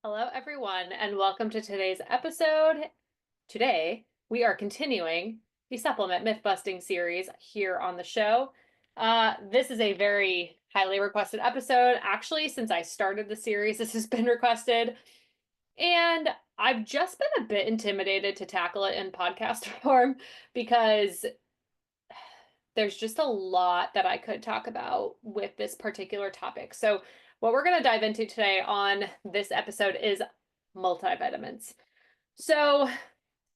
Hello, everyone, and welcome to today's episode. Today, we are continuing the supplement myth busting series here on the show. This is a very highly requested episode. Actually, since I started the series, this has been requested, and I've just been a bit intimidated to tackle it in podcast form because there's just a lot that I could talk about with this particular topic. So, what we're going to dive into today on this episode is multivitamins. So,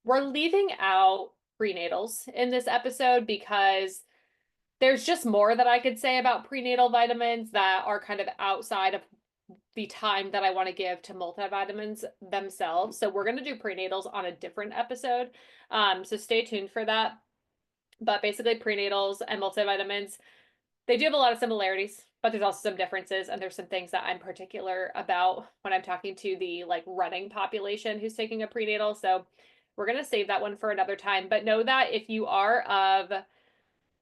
we're leaving out prenatals in this episode because there's just more that I could say about prenatal vitamins that are kind of outside of the time that I want to give to multivitamins themselves. So, we're going to do prenatals on a different episode. So, stay tuned for that. But basically, prenatals and multivitamins, they do have a lot of similarities, but there's also some differences, and there's some things that I'm particular about when I'm talking to the like running population who's taking a prenatal. So we're going to save that one for another time. But know that if you are of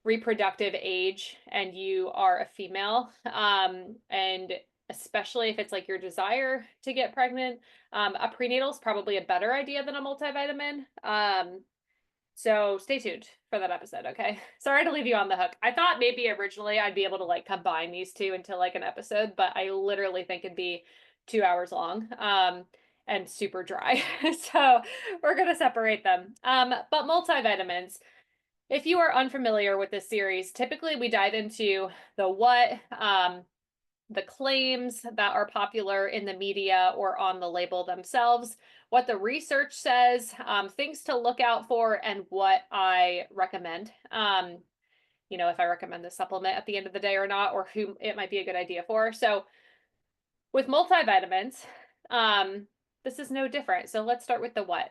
reproductive age and you are a female, and especially if it's like your desire to get pregnant, a prenatal is probably a better idea than a multivitamin. So stay tuned for that episode, okay? Sorry to leave you on the hook. I thought maybe originally I'd be able to like combine these two into like an episode, but I literally think it'd be 2 hours long, and super dry. So we're gonna separate them. But multivitamins, if you are unfamiliar with this series, typically we dive into the what, the claims that are popular in the media or on the label themselves, what the research says, things to look out for, and what I recommend. If I recommend the supplement at the end of the day or not, or who it might be a good idea for. So with multivitamins, this is no different. So let's start with the what.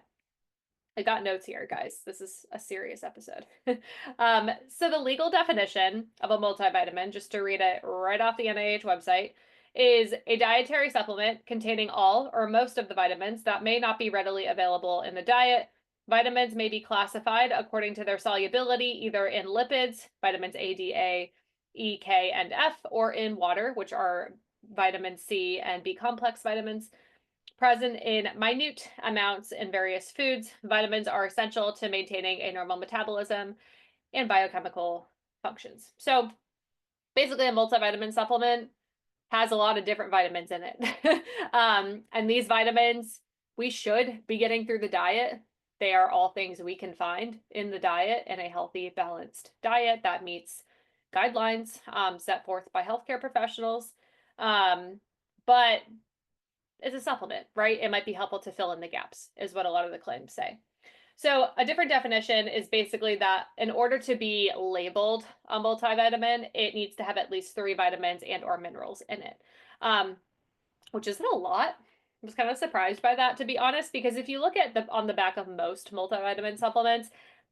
I got notes here, guys. This is a serious episode. So the legal definition of a multivitamin, just to read it right off the NIH website, is a dietary supplement containing all or most of the vitamins that may not be readily available in the diet. Vitamins may be classified according to their solubility, either in lipids, vitamins A, D, A, E, K, and F, or in water, which are vitamin C and B complex vitamins. Present in minute amounts in various foods, vitamins are essential to maintaining a normal metabolism and biochemical functions. So basically, a multivitamin supplement has a lot of different vitamins in it. And these vitamins we should be getting through the diet. They are all things we can find in the diet in a healthy, balanced diet that meets guidelines set forth by healthcare professionals. But it's a supplement, right? It might be helpful to fill in the gaps, is what a lot of the claims say. So a different definition is basically that in order to be labeled a multivitamin, it needs to have at least 3 vitamins and or minerals in it, which isn't a lot. I was kind of surprised by that, to be honest, because if you look at on the back of most multivitamin supplements,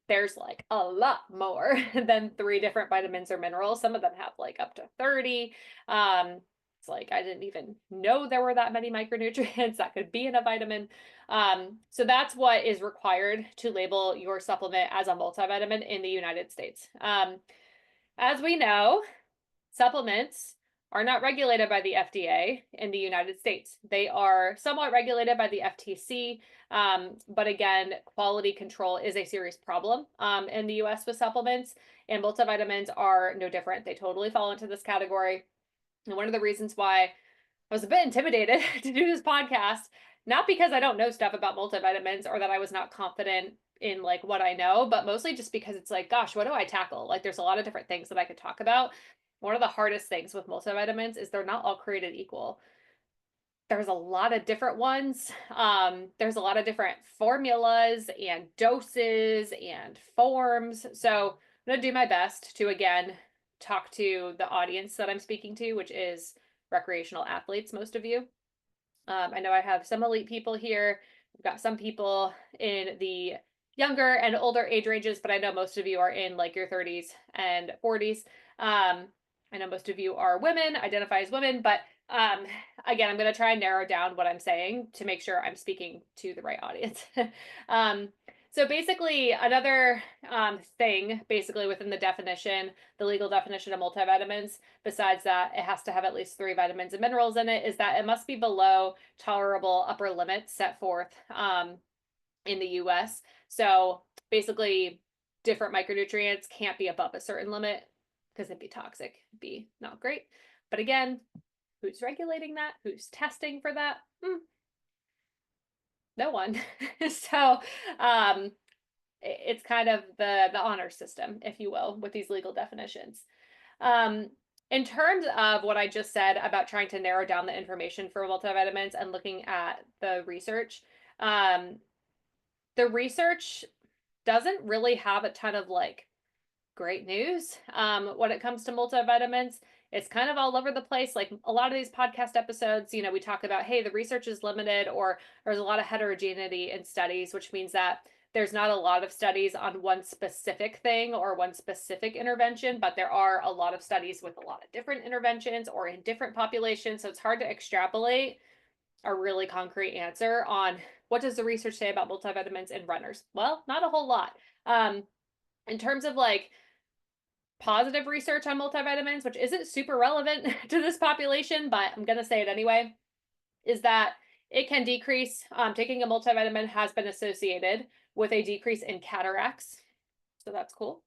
there's like a lot more than 3 different vitamins or minerals. Some of them have like up to 30. It's like I didn't even know there were that many micronutrients that could be in a vitamin. So that's what is required to label your supplement as a multivitamin in the United States. As we know, supplements are not regulated by the FDA in the United States. They are somewhat regulated by the FTC, but again, quality control is a serious problem in the US with supplements, and multivitamins are no different. They totally fall into this category. And one of the reasons why I was a bit intimidated to do this podcast, not because I don't know stuff about multivitamins or that I was not confident in like what I know, but mostly just because it's like, gosh, what do I tackle? Like there's a lot of different things that I could talk about. One of the hardest things with multivitamins is they're not all created equal. There's a lot of different ones. There's a lot of different formulas and doses and forms. So I'm going to do my best to, again, talk to the audience that I'm speaking to, which is recreational athletes, most of you. I know I have some elite people here. We've got some people in the younger and older age ranges, but I know most of you are in like your 30s and 40s. I know most of you are women, identify as women, but again, I'm going to try and narrow down what I'm saying to make sure I'm speaking to the right audience. So basically, another thing, basically within the definition, the legal definition of multivitamins, besides that it has to have at least 3 vitamins and minerals in it, is that it must be below tolerable upper limits set forth in the US. So basically, different micronutrients can't be above a certain limit because it'd be toxic, it'd be not great. But again, who's regulating that? Who's testing for that? No one. So it's kind of the honor system, if you will, with these legal definitions. Um, in terms of what I just said about trying to narrow down the information for multivitamins and looking at um, the research doesn't really have a ton of like great news when it comes to multivitamins. It's kind of all over the place. Like a lot of these podcast episodes, we talk about, hey, the research is limited, or there's a lot of heterogeneity in studies, which means that there's not a lot of studies on one specific thing or one specific intervention, but there are a lot of studies with a lot of different interventions or in different populations. So it's hard to extrapolate a really concrete answer on what does the research say about multivitamins in runners. Well, not a whole lot. In terms of like positive research on multivitamins, which isn't super relevant to this population, but I'm going to say it anyway, is that it can decrease, taking a multivitamin has been associated with a decrease in cataracts. So that's cool.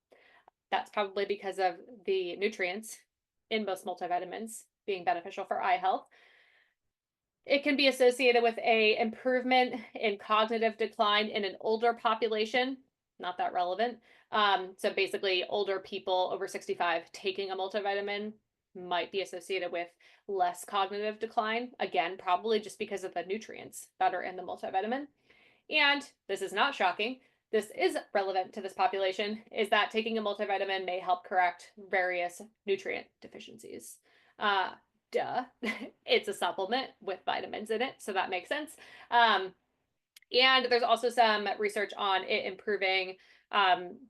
That's probably because of the nutrients in most multivitamins being beneficial for eye health. It can be associated with a improvement in cognitive decline in an older population. Not that relevant. So basically, older people over 65 taking a multivitamin might be associated with less cognitive decline. Again, probably just because of the nutrients that are in the multivitamin. And this is not shocking. This is relevant to this population, is that taking a multivitamin may help correct various nutrient deficiencies. Duh. It's a supplement with vitamins in it, so that makes sense. And there's also some research on it improving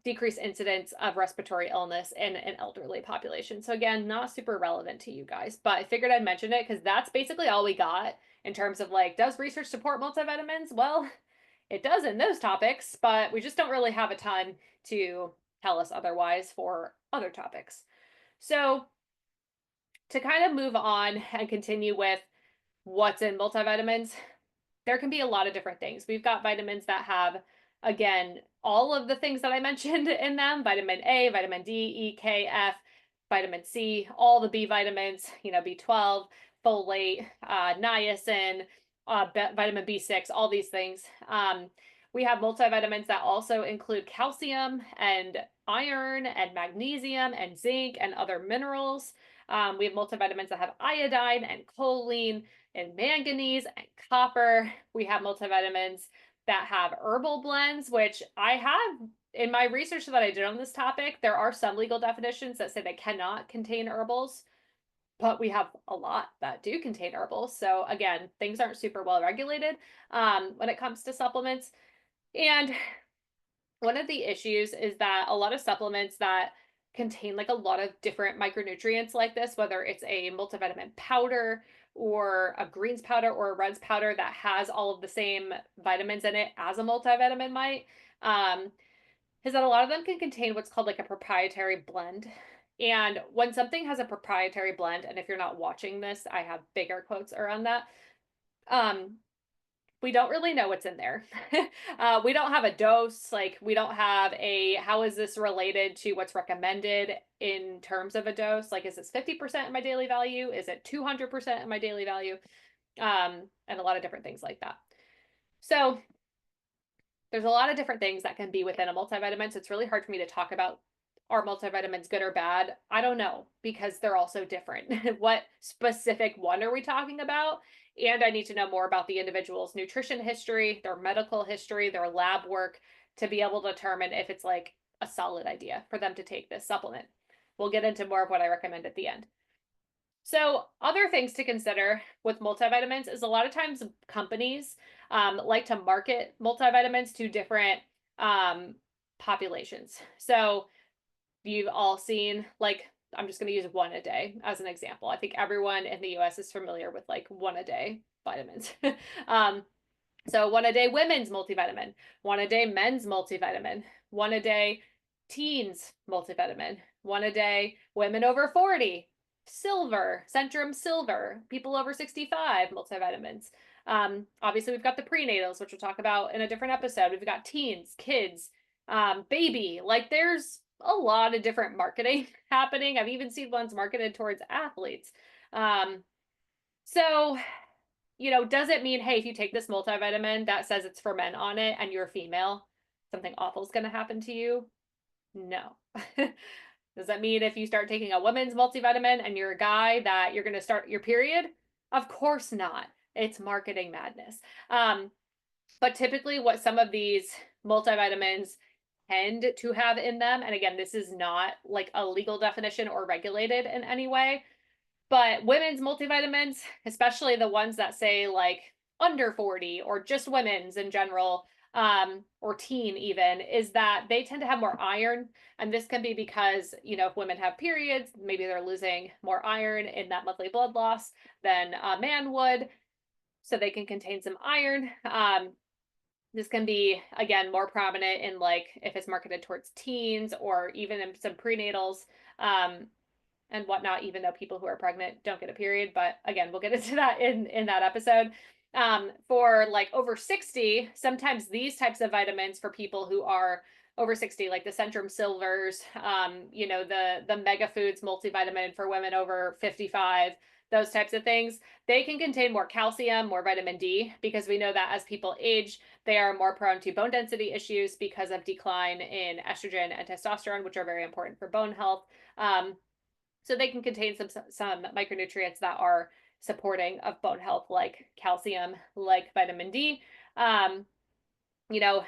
decreased incidence of respiratory illness in an elderly population. So again, not super relevant to you guys, but I figured I'd mention it because that's basically all we got in terms of like, does research support multivitamins? Well, it does in those topics, but we just don't really have a ton to tell us otherwise for other topics. So to kind of move on and continue with what's in multivitamins, there can be a lot of different things. We've got vitamins that have, again, all of the things that I mentioned in them: vitamin A, vitamin D, E, K, F, vitamin C, all the B vitamins, B12, folate, niacin, vitamin B6, all these things. We have multivitamins that also include calcium and iron and magnesium and zinc and other minerals. We have multivitamins that have iodine and choline and manganese and copper. We have multivitamins that have herbal blends, which I have in my research that I did on this topic. There are some legal definitions that say they cannot contain herbals, but we have a lot that do contain herbals. So again, things aren't super well regulated when it comes to supplements. And one of the issues is that a lot of supplements that contain like a lot of different micronutrients like this, whether it's a multivitamin powder or a greens powder or a reds powder that has all of the same vitamins in it as a multivitamin might, is that a lot of them can contain what's called like a proprietary blend. And when something has a proprietary blend, and if you're not watching this, I have bigger quotes around that. We don't really know what's in there. We don't have a dose, like we don't have a, how is this related to what's recommended in terms of a dose? Like, is this 50% of my daily value? Is it 200% of my daily value? And a lot of different things like that. So there's a lot of different things that can be within a multivitamin. So it's really hard for me to talk about, are multivitamins good or bad? I don't know, because they're all so different. What specific one are we talking about? And I need to know more about the individual's nutrition history, their medical history, their lab work, to be able to determine if it's like a solid idea for them to take this supplement. We'll get into more of what I recommend at the end. So other things to consider with multivitamins is a lot of times companies like to market multivitamins to different populations. So you've all seen, like, I'm just going to use one a day as an example. I think everyone in the US is familiar with like one a day vitamins. So one a day women's multivitamin, one a day men's multivitamin, one a day teens multivitamin, one a day women over 40, silver, Centrum silver, people over 65 multivitamins. Obviously, we've got the prenatals, which we'll talk about in a different episode. We've got teens, kids, baby. Like there's a lot of different marketing happening. I've even seen ones marketed towards athletes. So does it mean, hey, if you take this multivitamin that says it's for men on it and you're female, something awful is going to happen to you? No. Does that mean if you start taking a women's multivitamin and you're a guy that you're going to start your period? Of course not. It's marketing madness. But typically, what some of these multivitamins tend to have in them, and again, this is not like a legal definition or regulated in any way, but women's multivitamins, especially the ones that say like under 40 or just women's in general, or teen even, is that they tend to have more iron. And this can be because, if women have periods, maybe they're losing more iron in that monthly blood loss than a man would. So they can contain some iron. This can be, again, more prominent in like if it's marketed towards teens or even in some prenatals. And whatnot, even though people who are pregnant don't get a period. But again, we'll get into that in that episode. For like over 60, sometimes these types of vitamins for people who are over 60, like the Centrum Silvers, the Mega Foods multivitamin for women over 55, those types of things, they can contain more calcium, more vitamin D, because we know that as people age, they are more prone to bone density issues because of decline in estrogen and testosterone, which are very important for bone health. So they can contain some micronutrients that are supporting of bone health, like calcium, like vitamin D. You know,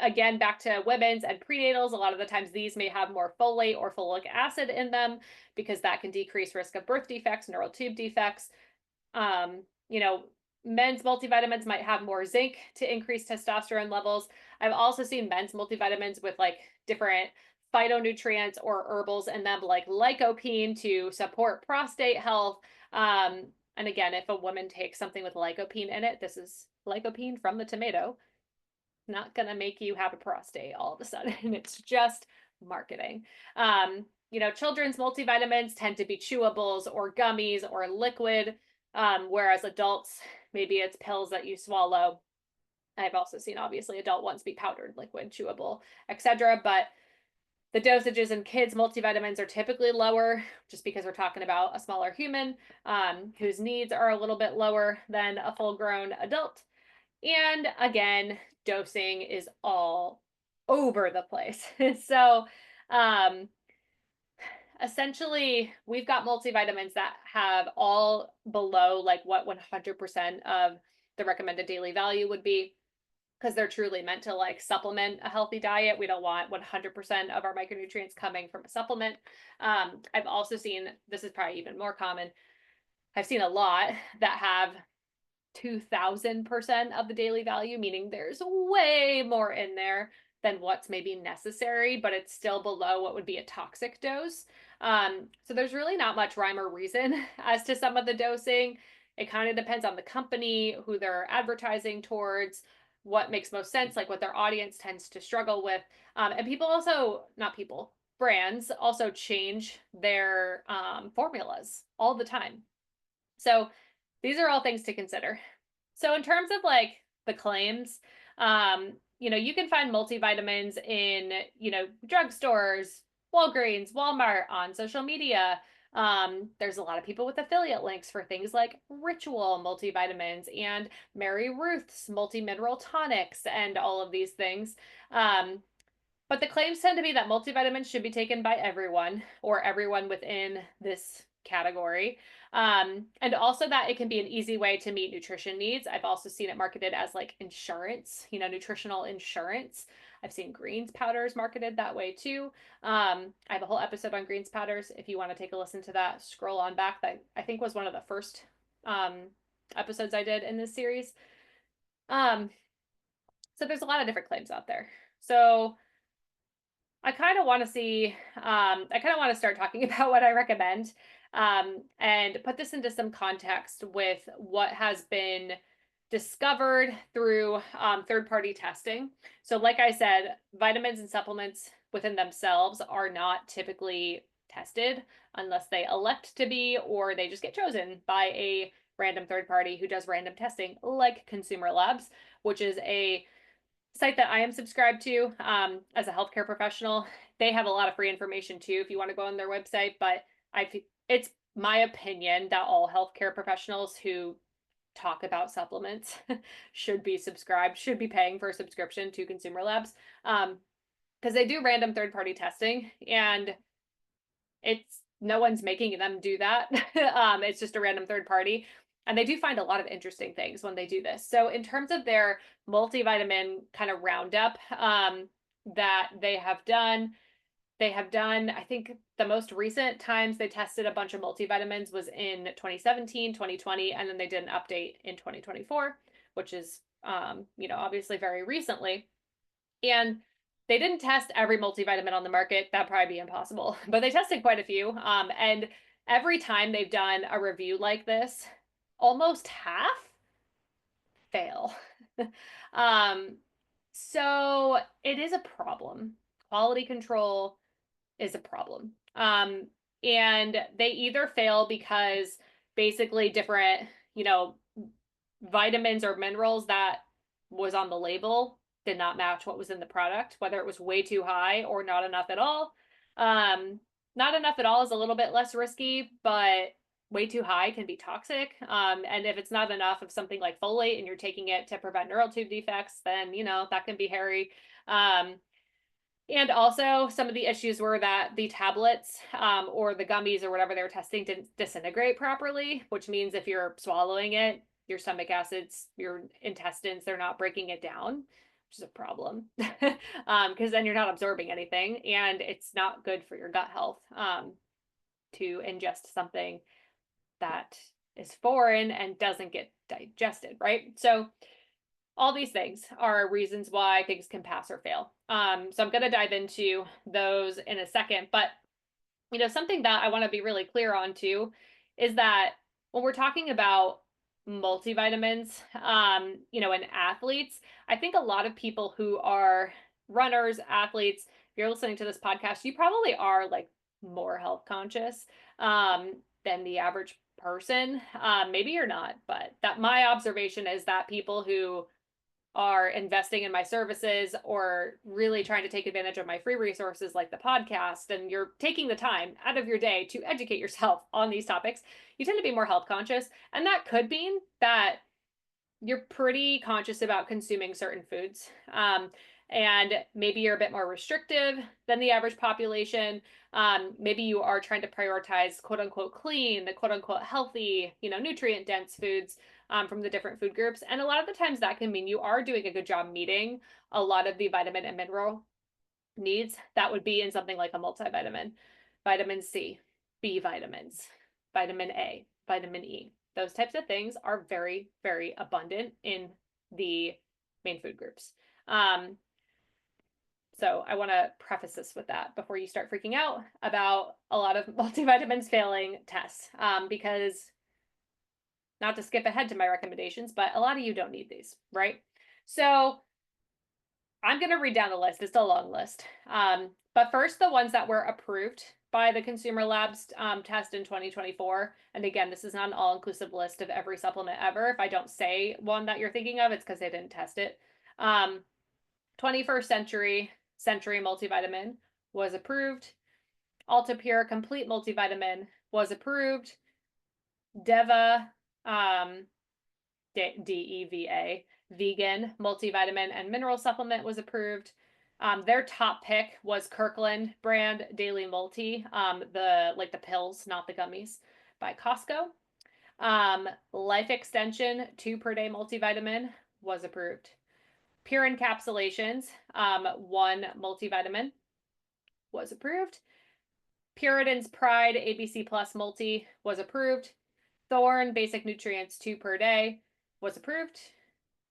again, back to women's and prenatals, a lot of the times these may have more folate or folic acid in them because that can decrease risk of birth defects, neural tube defects. Um, you know, men's multivitamins might have more zinc to increase testosterone levels. I've also seen men's multivitamins with like different phytonutrients or herbals in them, like lycopene to support prostate health. And again, if a woman takes something with lycopene in it, this is lycopene from the tomato, not going to make you have a prostate all of a sudden. It's just marketing. Children's multivitamins tend to be chewables or gummies or liquid, whereas adults, maybe it's pills that you swallow. I've also seen, obviously, adult ones be powdered, liquid, chewable, etc. But the dosages in kids' multivitamins are typically lower just because we're talking about a smaller human whose needs are a little bit lower than a full-grown adult. And again, dosing is all over the place. So essentially, we've got multivitamins that have all below like what 100% of the recommended daily value would be, because they're truly meant to like supplement a healthy diet. We don't want 100% of our micronutrients coming from a supplement. I've also seen, this is probably even more common, I've seen a lot that have 2000% of the daily value, meaning there's way more in there than what's maybe necessary, but it's still below what would be a toxic dose. So there's really not much rhyme or reason as to some of the dosing. It kind of depends on the company, who they're advertising towards, what makes most sense, like what their audience tends to struggle with. And people also, not people, brands also change their formulas all the time. So these are all things to consider. So in terms of like the claims, you can find multivitamins in, drugstores, Walgreens, Walmart, on social media. There's a lot of people with affiliate links for things like Ritual multivitamins and Mary Ruth's multi-mineral tonics and all of these things. But the claims tend to be that multivitamins should be taken by everyone or everyone within this category. And also that it can be an easy way to meet nutrition needs. I've also seen it marketed as like insurance, nutritional insurance. I've seen greens powders marketed that way too. I have a whole episode on greens powders. If you want to take a listen to that, scroll on back. That I think was one of the first episodes I did in this series. So there's a lot of different claims out there. So I kind of want to start talking about what I recommend, and put this into some context with what has been discovered through third-party testing. So like I said, vitamins and supplements within themselves are not typically tested unless they elect to be, or they just get chosen by a random third party who does random testing, like Consumer Labs, which is a site that I am subscribed to as a healthcare professional. They have a lot of free information too if you want to go on their website, but it's my opinion that all healthcare professionals who talk about supplements should be paying for a subscription to Consumer Labs, because they do random third-party testing, and it's no one's making them do that. It's just a random third party. And they do find a lot of interesting things when they do this. So in terms of their multivitamin kind of roundup that they have done, I think the most recent times they tested a bunch of multivitamins was in 2017, 2020, and then they did an update in 2024, which is, obviously very recently. And they didn't test every multivitamin on the market. That'd probably be impossible, but they tested quite a few. And every time they've done a review like this, almost half fail. So it is a problem. Quality control is a problem. And they either fail because basically different, vitamins or minerals that was on the label did not match what was in the product, whether it was way too high or not enough at all. Not enough at all is a little bit less risky, but way too high can be toxic. And if it's not enough of something like folate and you're taking it to prevent neural tube defects, then, that can be hairy. And also some of the issues were that the tablets or the gummies or whatever they were testing didn't disintegrate properly, which means if you're swallowing it, your stomach acids, your intestines, they're not breaking it down, which is a problem because then you're not absorbing anything, and it's not good for your gut health to ingest something that is foreign and doesn't get digested, right? So all these things are reasons why things can pass or fail. So I'm going to dive into those in a second. But, something that I want to be really clear on too is that when we're talking about multivitamins, in athletes, I think a lot of people who are runners, athletes, if you're listening to this podcast, you probably are like more health conscious than the average person. Maybe you're not, but that my observation is that people who are investing in my services or really trying to take advantage of my free resources like the podcast, and you're taking the time out of your day to educate yourself on these topics, you tend to be more health conscious. And that could mean that you're pretty conscious about consuming certain foods. And maybe you're a bit more restrictive than the average population. Maybe you are trying to prioritize quote unquote clean, the quote unquote healthy, nutrient dense foods from the different food groups. And a lot of the times that can mean you are doing a good job meeting a lot of the vitamin and mineral needs that would be in something like a multivitamin, vitamin C, B vitamins, vitamin A, vitamin E. Those types of things are very, very abundant in the main food groups. So I want to preface this with that before you start freaking out about a lot of multivitamins failing tests, because not to skip ahead to my recommendations, but a lot of you don't need these, right? So I'm going to read down the list. It's a long list. But first, the ones that were approved by the Consumer Labs test in 2024. And again, this is not an all-inclusive list of every supplement ever. If I don't say one that you're thinking of, it's because they didn't test it. 21st Century Multivitamin was approved. Ultra Pure Complete Multivitamin was approved. Deva, DEVA, Vegan Multivitamin and Mineral Supplement was approved. Their top pick was Kirkland brand Daily Multi, the pills, not the gummies, by Costco. Life Extension 2 per day multivitamin was approved. Pure Encapsulations 1 multivitamin was approved. Puritan's Pride ABC Plus Multi was approved. Thorne Basic Nutrients 2 per day was approved.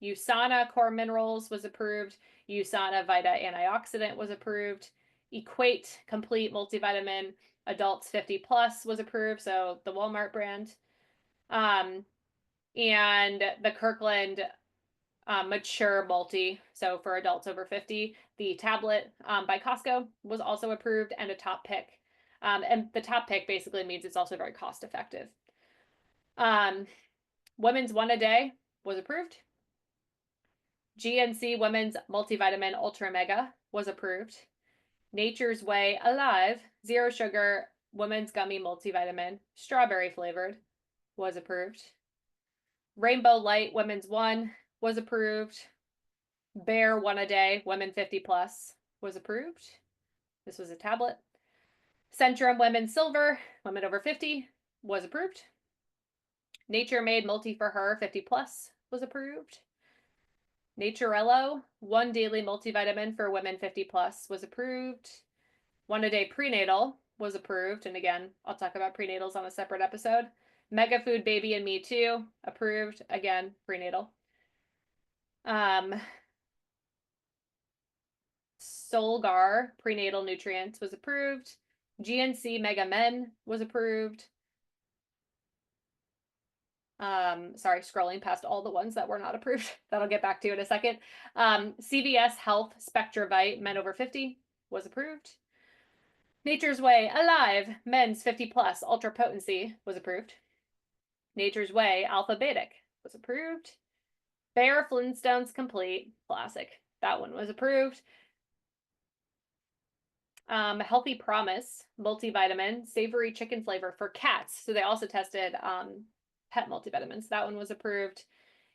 USANA Core Minerals was approved. USANA Vita Antioxidant was approved. Equate Complete Multivitamin Adults 50 Plus was approved, so the Walmart brand. And the Kirkland mature multi, so for adults over 50. The tablet by Costco was also approved, and a top pick. And the top pick basically means it's also very cost effective. Women's One a Day was approved. GNC Women's Multivitamin Ultra Mega was approved. Nature's Way Alive Zero Sugar Women's Gummy Multivitamin, strawberry flavored, was approved. Rainbow Light Women's One was approved. Bear One a Day Women 50 Plus was approved. This was a tablet. Centrum Women's Silver Women over 50 was approved. Nature Made Multi for Her 50 Plus was approved. Naturello One Daily Multivitamin for Women 50 Plus was approved. One a Day Prenatal was approved. And again, I'll talk about prenatals on a separate episode. Mega Food Baby and Me Too, approved. Again, prenatal. Solgar Prenatal Nutrients was approved. GNC Mega Men was approved. Sorry, scrolling past all the ones that were not approved that I'll get back to in a second. CVS Health Spectravite Men over 50 was approved. Nature's Way Alive Men's 50 Plus Ultra Potency was approved. Nature's Way Alpha Betac was approved. Bear Flintstones Complete Classic, that one was approved. Healthy Promise Multivitamin Savory Chicken Flavor for cats. So they also tested pet multivitamins. That one was approved.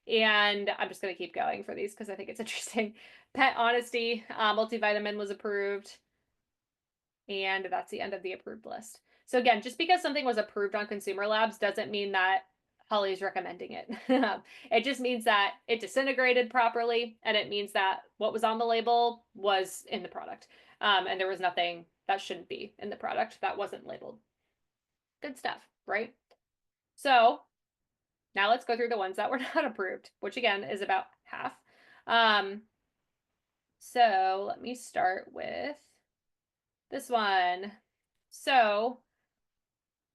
And I'm just going to keep going for these because I think it's interesting. Pet Honesty Multivitamin was approved. And that's the end of the approved list. So again, just because something was approved on consumer labs doesn't mean that Holly's recommending it. It just means that it disintegrated properly, and it means that what was on the label was in the product. And there was nothing that shouldn't be in the product that wasn't labeled. Good stuff, right? So now let's go through the ones that were not approved, which again is about half. So let me start with this one. So,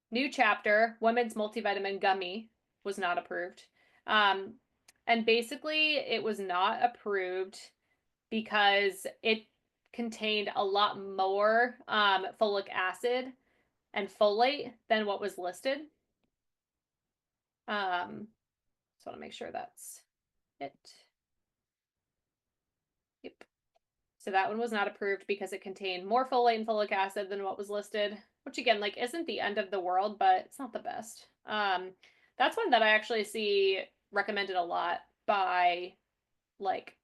new chapter, Women's Multivitamin Gummy was not approved. And basically, it was not approved because it contained a lot more folic acid and folate than what was listed. So I want to make sure that's it. Yep. So that one was not approved because it contained more folate and folic acid than what was listed, which again, like, isn't the end of the world, but it's not the best. That's one that I actually see recommended a lot by like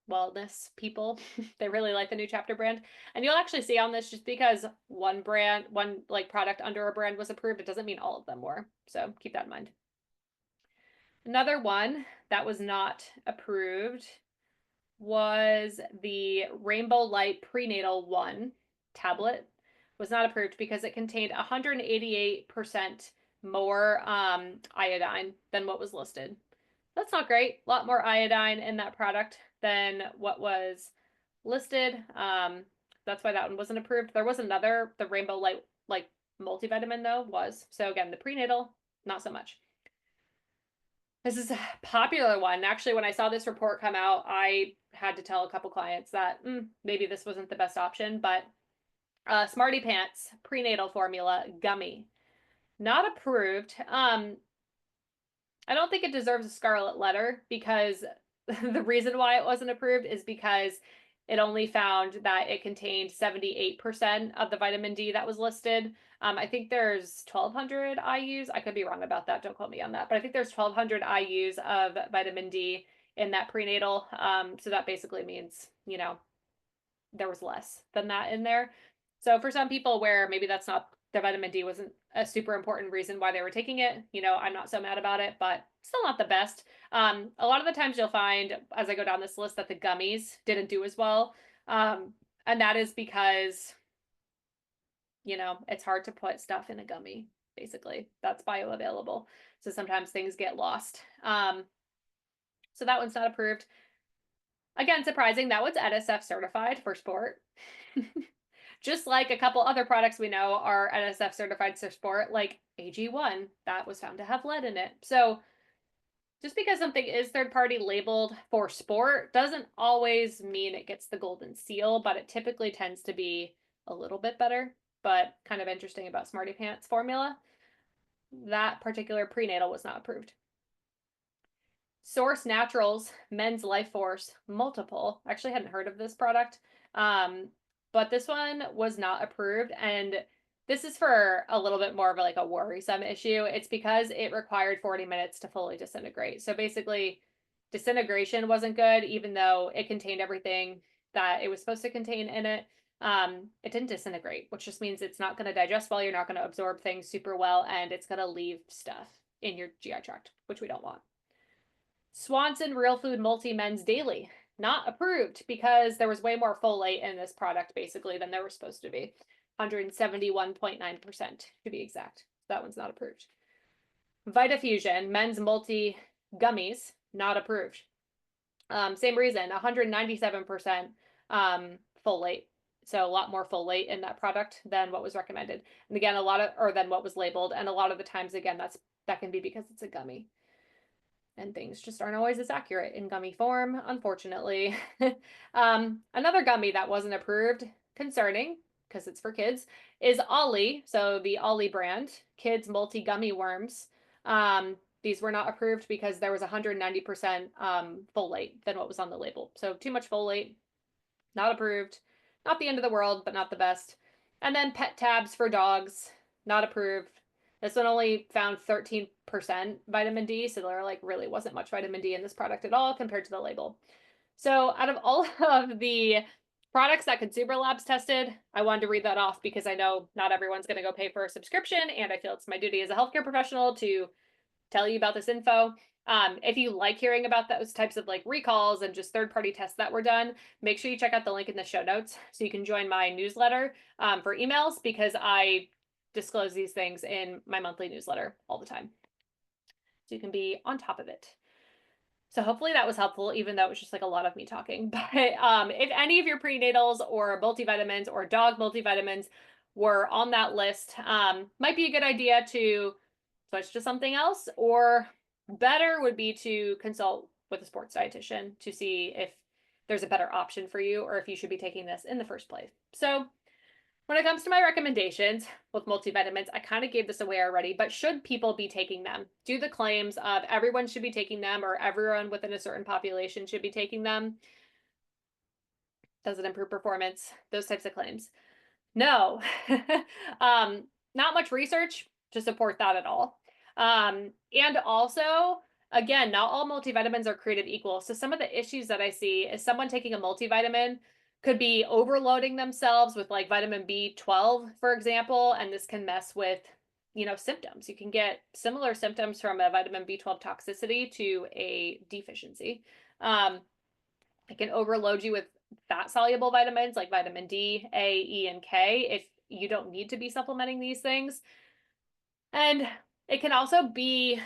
wellness people. They really like the new chapter brand. And you'll actually see on this, just because one like product under a brand was approved, it doesn't mean all of them were. So keep that in mind. Another one that was not approved was the Rainbow Light Prenatal 1 tablet. Was not approved because it contained 188% more iodine than what was listed. That's not great. A lot more iodine in that product than what was listed. That's why that one wasn't approved. There was another, the Rainbow Light like multivitamin though was. So again, the prenatal, not so much. This is a popular one. Actually, when I saw this report come out, I had to tell a couple clients that maybe this wasn't the best option, but Smarty Pants Prenatal Formula Gummy, not approved. I don't think it deserves a scarlet letter because the reason why it wasn't approved is because it only found that it contained 78% of the vitamin D that was listed. I think there's 1,200 IUs. I could be wrong about that. Don't quote me on that. But I think there's 1,200 IUs of vitamin D in that prenatal. So that basically means, you know, there was less than that in there. So for some people where maybe that's not, the vitamin D wasn't a super important reason why they were taking it, you know, I'm not so mad about it, but still not the best. A lot of the times you'll find as I go down this list that the gummies didn't do as well. And that is because, you know, it's hard to put stuff in a gummy, basically. That's bioavailable. So sometimes things get lost. So that one's not approved. Again, surprising, that one's NSF certified for sport. Just like a couple other products we know are NSF certified for sport, like AG1, that was found to have lead in it. So just because something is third party labeled for sport doesn't always mean it gets the golden seal, but it typically tends to be a little bit better. But kind of interesting about Smarty Pants formula, that particular prenatal was not approved. Source Naturals Men's Life Force Multiple. I actually hadn't heard of this product, but this one was not approved. And this is for a little bit more of like a worrisome issue. It's because it required 40 minutes to fully disintegrate. So basically, disintegration wasn't good, even though it contained everything that it was supposed to contain in it. It didn't disintegrate, which just means it's not going to digest well. You're not going to absorb things super well, and it's going to leave stuff in your GI tract, which we don't want. Swanson Real Food Multi-Men's Daily, not approved because there was way more folate in this product basically than there was supposed to be. 171.9% to be exact. That one's not approved. Vitafusion Men's Multi Gummies, not approved. Same reason, 197% folate. So a lot more folate in that product than what was recommended. And again, than what was labeled. And a lot of the times, again, that can be because it's a gummy. And things just aren't always as accurate in gummy form, unfortunately. Another gummy that wasn't approved, concerning, because it's for kids, is Ollie. So the Ollie brand, Kids Multi Gummy Worms. These were not approved because there was 190% folate than what was on the label. So too much folate, not approved. Not the end of the world, but not the best. And then Pet Tabs for dogs, not approved. This one only found 13% vitamin D, so there like really wasn't much vitamin D in this product at all compared to the label. So out of all of the products that Consumer Labs tested, I wanted to read that off because I know not everyone's going to go pay for a subscription, and I feel it's my duty as a healthcare professional to tell you about this info. If you like hearing about those types of like recalls and just third-party tests that were done, make sure you check out the link in the show notes so you can join my newsletter for emails, because I disclose these things in my monthly newsletter all the time. So you can be on top of it. So hopefully that was helpful, even though it was just like a lot of me talking. But if any of your prenatals or multivitamins or dog multivitamins were on that list, might be a good idea to switch to something else, or better would be to consult with a sports dietitian to see if there's a better option for you or if you should be taking this in the first place. So when it comes to my recommendations with multivitamins, I kind of gave this away already, but should people be taking them? Do the claims of everyone should be taking them or everyone within a certain population should be taking them? Does it improve performance? Those types of claims. No. Not much research to support that at all. And also, again, not all multivitamins are created equal. So some of the issues that I see is someone taking a multivitamin could be overloading themselves with like vitamin B12, for example, and this can mess with, symptoms. You can get similar symptoms from a vitamin B12 toxicity to a deficiency. It can overload you with fat soluble vitamins like vitamin D, A, E, and K if you don't need to be supplementing these things. And it can also be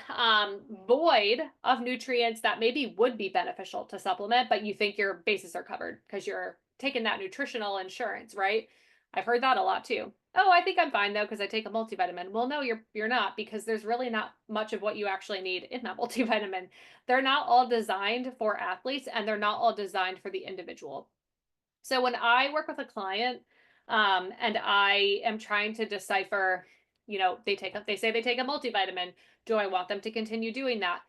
void of nutrients that maybe would be beneficial to supplement, but you think your bases are covered because you're taking that nutritional insurance, right? I've heard that a lot too. Oh, I think I'm fine though because I take a multivitamin. Well, no, you're not, because there's really not much of what you actually need in that multivitamin. They're not all designed for athletes, and they're not all designed for the individual. So when I work with a client, and I am trying to decipher, they say they take a multivitamin. Do I want them to continue doing that?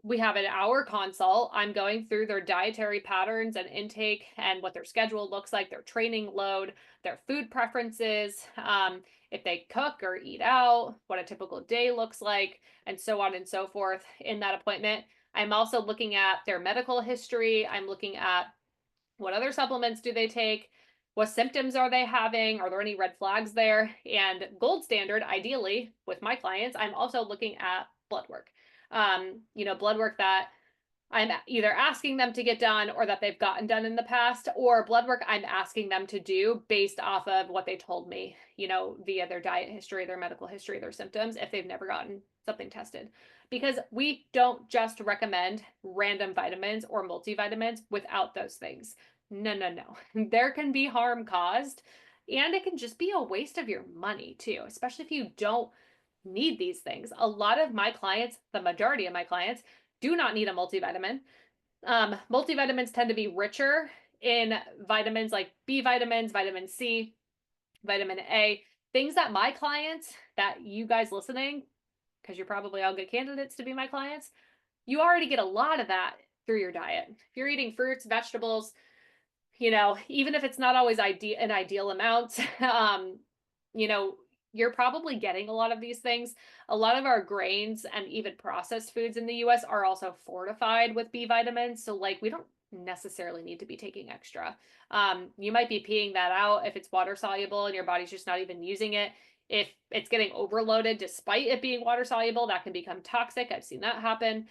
We have an hour consult. I'm going through their dietary patterns and intake and what their schedule looks like, their training load, their food preferences, if they cook or eat out, what a typical day looks like, and so on and so forth in that appointment. I'm also looking at their medical history. I'm looking at what other supplements do they take? What symptoms are they having? Are there any red flags there? And gold standard, ideally, with my clients, I'm also looking at blood work. Blood work that I'm either asking them to get done or that they've gotten done in the past, or blood work I'm asking them to do based off of what they told me, via their diet history, their medical history, their symptoms, if they've never gotten something tested. Because we don't just recommend random vitamins or multivitamins without those things. No, no, no. There can be harm caused, and it can just be a waste of your money too, especially if you don't need these things. A lot of my clients, the majority of my clients, do not need a multivitamin. Multivitamins tend to be richer in vitamins like B vitamins, vitamin C, vitamin A, things that my clients, that you guys listening, because you're probably all good candidates to be my clients, you already get a lot of that through your diet. If you're eating fruits, vegetables, even if it's not always an ideal amount, you know, you're probably getting a lot of these things. A lot of our grains and even processed foods in the US are also fortified with B vitamins. So, like, we don't necessarily need to be taking extra. You might be peeing that out if it's water soluble and your body's just not even using it. If it's getting overloaded despite it being water soluble, that can become toxic. I've seen that happen.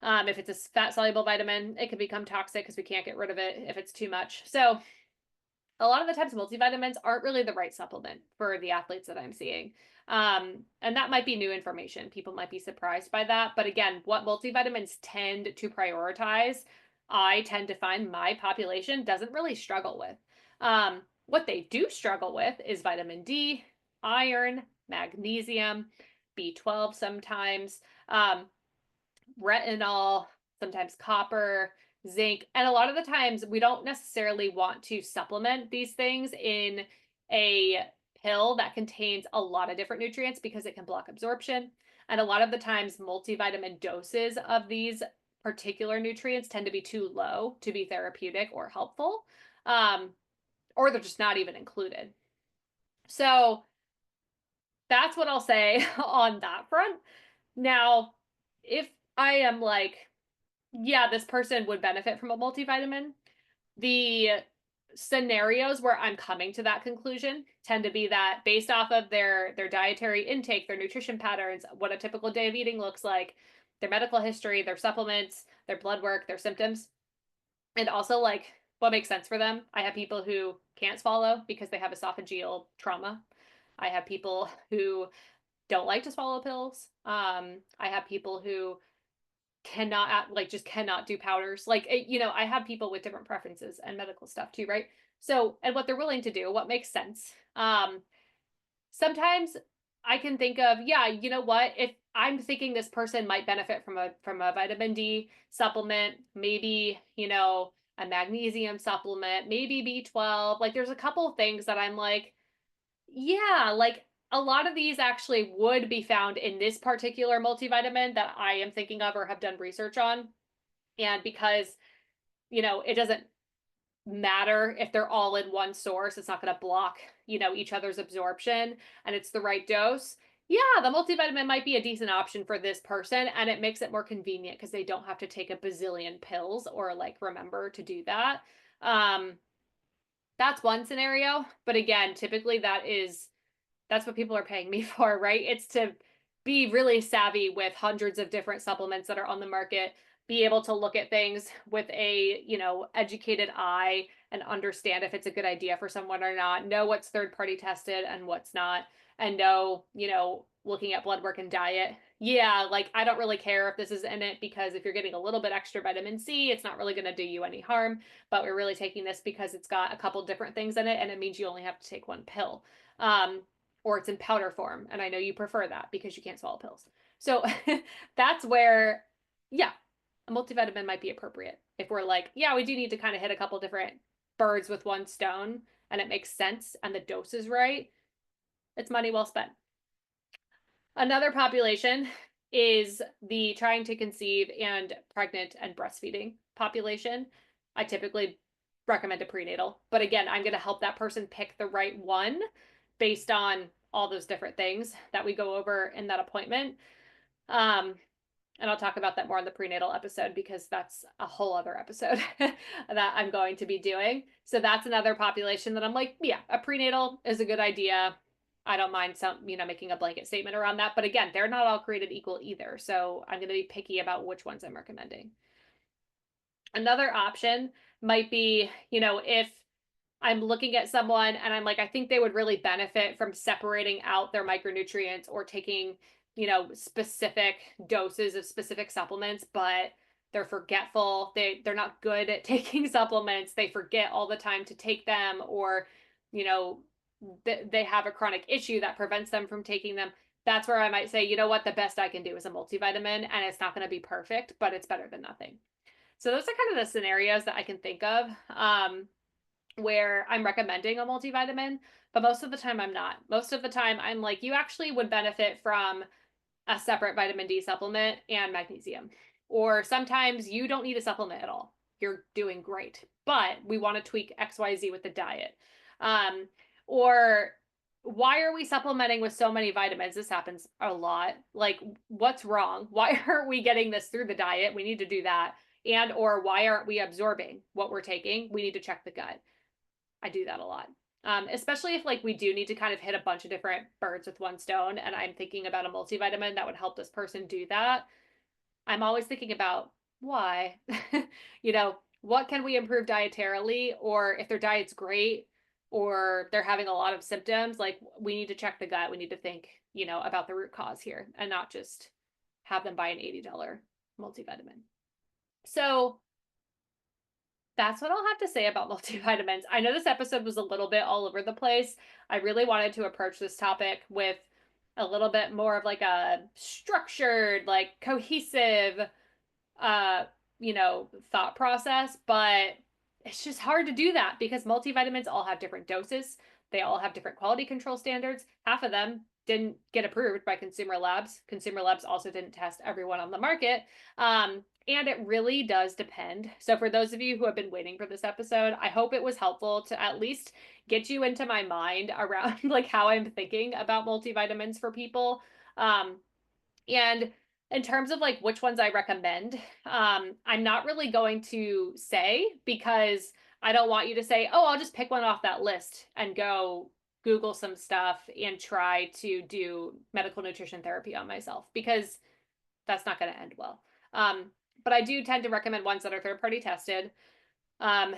If it's a fat soluble vitamin, it can become toxic because we can't get rid of it if it's too much. So a lot of the times multivitamins aren't really the right supplement for the athletes that I'm seeing. And that might be new information. People might be surprised by that. But again, what multivitamins tend to prioritize, I tend to find my population doesn't really struggle with. What they do struggle with is vitamin D, iron, magnesium, B12 sometimes. Retinol, sometimes copper, zinc. And a lot of the times we don't necessarily want to supplement these things in a pill that contains a lot of different nutrients because it can block absorption. And a lot of the times multivitamin doses of these particular nutrients tend to be too low to be therapeutic or helpful, or they're just not even included. So that's what I'll say on that front. Now, if I am like, yeah, this person would benefit from a multivitamin, the scenarios where I'm coming to that conclusion tend to be that based off of their dietary intake, their nutrition patterns, what a typical day of eating looks like, their medical history, their supplements, their blood work, their symptoms, and also like what makes sense for them. I have people who can't swallow because they have esophageal trauma. I have people who don't like to swallow pills. I have people who cannot just cannot do powders. Like, I have people with different preferences and medical stuff too, right? So, and what they're willing to do, what makes sense. Sometimes I can think of, yeah, you know what, if I'm thinking this person might benefit from a vitamin D supplement, maybe, a magnesium supplement, maybe B12, like there's a couple of things that I'm like, yeah, like a lot of these actually would be found in this particular multivitamin that I am thinking of or have done research on. And because, it doesn't matter if they're all in one source, it's not going to block, each other's absorption, and it's the right dose. Yeah, the multivitamin might be a decent option for this person, and it makes it more convenient because they don't have to take a bazillion pills or like remember to do that. That's one scenario. But again, typically that's what people are paying me for, right? It's to be really savvy with hundreds of different supplements that are on the market, be able to look at things with a, educated eye and understand if it's a good idea for someone or not, know what's third party tested and what's not, and know, looking at blood work and diet. Yeah, like I don't really care if this is in it because if you're getting a little bit extra vitamin C, it's not really going to do you any harm, but we're really taking this because it's got a couple different things in it and it means you only have to take one pill. Or it's in powder form. And I know you prefer that because you can't swallow pills. So that's where, yeah, a multivitamin might be appropriate. If we're like, yeah, we do need to kind of hit a couple different birds with one stone and it makes sense and the dose is right, it's money well spent. Another population is the trying to conceive and pregnant and breastfeeding population. I typically recommend a prenatal, but again, I'm going to help that person pick the right one based on all those different things that we go over in that appointment. And I'll talk about that more in the prenatal episode because that's a whole other episode that I'm going to be doing. So that's another population that I'm like, yeah, a prenatal is a good idea. I don't mind making a blanket statement around that. But again, they're not all created equal either. So I'm going to be picky about which ones I'm recommending. Another option might be, if I'm looking at someone and I'm like, I think they would really benefit from separating out their micronutrients or taking, specific doses of specific supplements, but they're forgetful. They're not good at taking supplements. They forget all the time to take them, or, they have a chronic issue that prevents them from taking them. that's where I might say, you know what, the best I can do is a multivitamin, and it's not going to be perfect, but it's better than nothing. So those are kind of the scenarios that I can think of where I'm recommending a multivitamin, but most of the time I'm not. Most of the time I'm like, you actually would benefit from a separate vitamin D supplement and magnesium. Or sometimes you don't need a supplement at all. You're doing great, but we want to tweak XYZ with the diet. Um, or why are we supplementing with so many vitamins? This happens a lot. Like, what's wrong? Why aren't we getting this through the diet? We need to do that. And or why aren't we absorbing what we're taking? We need to check the gut. I do that a lot. Especially if like we do need to kind of hit a bunch of different birds with one stone, and I'm thinking about a multivitamin that would help this person do that. I'm always thinking about why. You know, what can we improve dietarily, or if their diet's great or they're having a lot of symptoms, like we need to check the gut. We need to think, you know, about the root cause here and not just have them buy an $80 multivitamin. So that's what I'll have to say about multivitamins. I know this episode was a little bit all over the place. I really wanted to approach this topic with a little bit more of like a structured, like cohesive, uh, you know, thought process, but it's just hard to do that because multivitamins all have different doses. They all have different quality control standards. Half of them didn't get approved by consumer labs. Consumer labs also didn't test everyone on the market. And it really does depend. So, for those of you who have been waiting for this episode, I hope it was helpful to at least get you into my mind around like how I'm thinking about multivitamins for people. Um, and in terms of like which ones I recommend, I'm not really going to say because I don't want you to say, oh, I'll just pick one off that list and go Google some stuff and try to do medical nutrition therapy on myself because that's not going to end well. Um, but I do tend to recommend ones that are third party tested, um,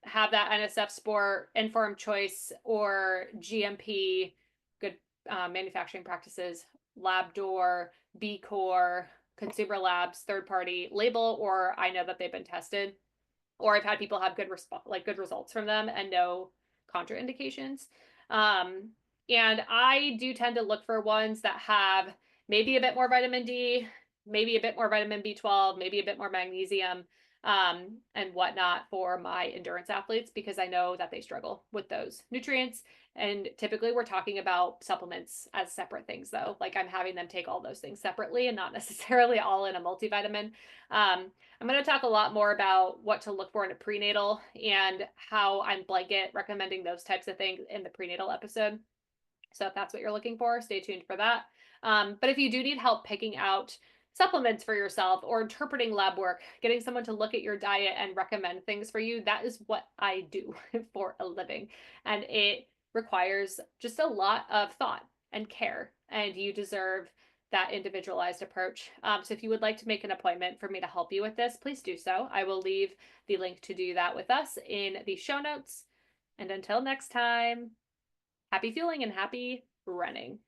have that NSF Sport, Informed Choice, or GMP, good manufacturing practices, Lab Door, B Corp, Consumer Labs, third party label, or I know that they've been tested, or I've had people have good results from them and no contraindications. Um, and I do tend to look for ones that have maybe a bit more vitamin D, maybe a bit more vitamin B12, maybe a bit more magnesium, and whatnot for my endurance athletes because I know that they struggle with those nutrients. And typically we're talking about supplements as separate things though. Like I'm having them take all those things separately and not necessarily all in a multivitamin. I'm going to talk a lot more about what to look for in a prenatal and how I'm blanket recommending those types of things in the prenatal episode. So if that's what you're looking for, stay tuned for that. But if you do need help picking out supplements for yourself or interpreting lab work, getting someone to look at your diet and recommend things for you, that is what I do for a living. And it requires just a lot of thought and care, and you deserve that individualized approach. So if you would like to make an appointment for me to help you with this, please do so. I will leave the link to do that with us in the show notes. And until next time, happy fueling and happy running.